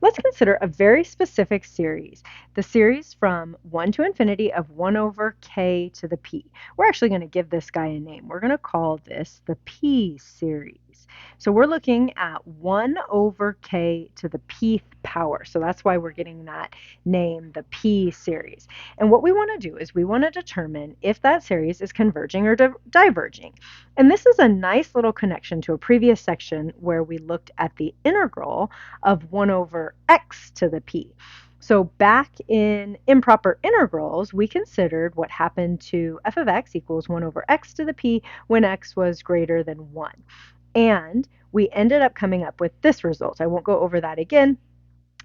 Let's consider a very specific series, the series from 1 to infinity of 1 over k to the p. We're actually going to give this guy a name. We're going to call this the p series. So we're looking at 1 over k to the pth power. So that's why we're getting that name, the p series. And what we want to do is we want to determine if that series is converging or diverging. And this is a nice little connection to a previous section where we looked at the integral of 1 over x to the p. So back in improper integrals, we considered what happened to f of x equals 1 over x to the p when x was greater than 1. And we ended up coming up with this result. I won't go over that again,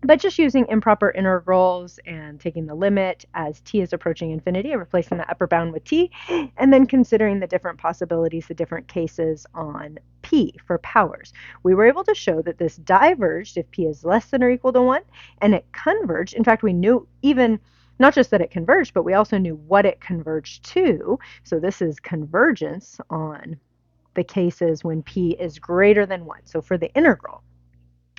but just using improper integrals and taking the limit as t is approaching infinity, replacing the upper bound with t, and then considering the different possibilities, the different cases on p for powers. We were able to show that this diverged if p is less than or equal to 1, and it converged. In fact, we knew even not just that it converged, but we also knew what it converged to. So this is convergence on the cases when p is greater than 1. So for the integral.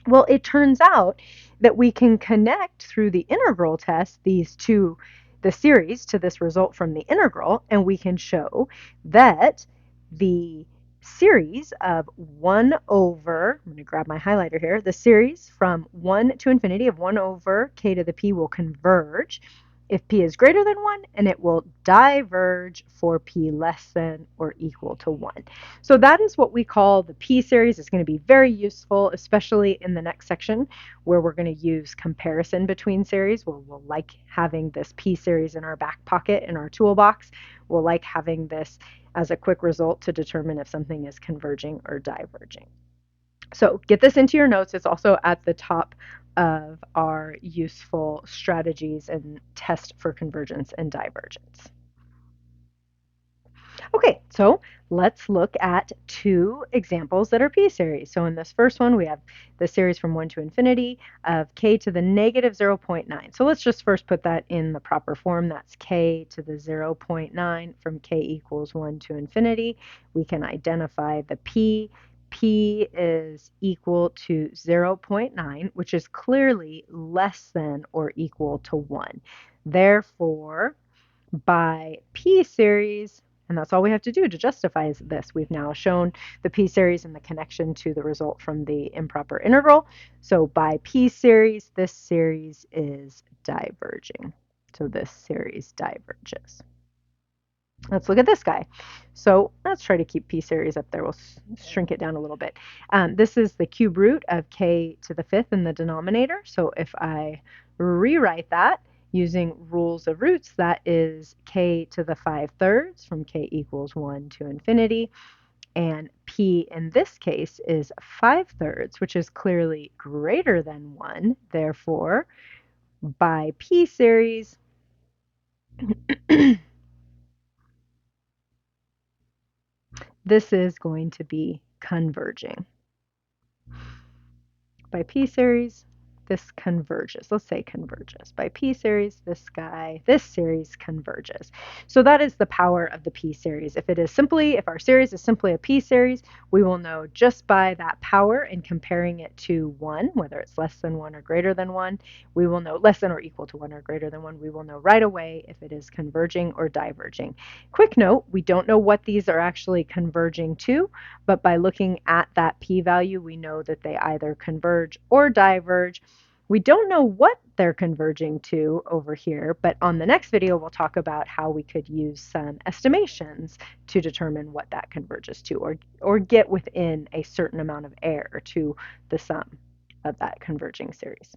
Well, it turns out that we can connect through the integral test these two, the series to this result from the integral, and we can show that the series of 1 over, I'm going to grab my highlighter here, the series from 1 to infinity of 1 over k to the p will converge if p is greater than 1, and it will diverge for p less than or equal to 1. So that is what we call the p series. It's going to be very useful, especially in the next section where we're going to use comparison between series. We'll like having this p series in our back pocket in our toolbox. We'll like having this as a quick result to determine if something is converging or diverging. So get this into your notes. It's also at the top of our useful strategies and test for convergence and divergence. Okay, so let's look at two examples that are p-series. So in this first one, we have the series from 1 to infinity of k to the negative 0.9. So let's just first put that in the proper form. That's k to the 0.9 from k equals 1 to infinity. We can identify the p. P is equal to 0.9, which is clearly less than or equal to 1. Therefore, by p-series, and that's all we have to do to justify this. We've now shown the p-series and the connection to the result from the improper integral. So by p-series, this series is diverging. So this series diverges. Let's look at this guy. So let's try to keep p-series up there. We'll shrink it down a little bit. This is the cube root of k to the fifth in the denominator. So if I rewrite that, using rules of roots, that is k to the 5/3 from k equals 1 to infinity. And p in this case is 5/3, which is clearly greater than 1. Therefore, by p-series, this is going to be converging. By p-series, this converges. Let's say converges. By p-series, this series converges. So that is the power of the p-series. If our series is simply a p-series, we will know just by that power and comparing it to 1, whether it's less than 1 or greater than 1, we will know less than or equal to 1 or greater than 1, we will know right away if it is converging or diverging. Quick note, we don't know what these are actually converging to, but by looking at that p-value, we know that they either converge or diverge. We don't know what they're converging to over here, but on the next video, we'll talk about how we could use some estimations to determine what that converges to, or get within a certain amount of error to the sum of that converging series.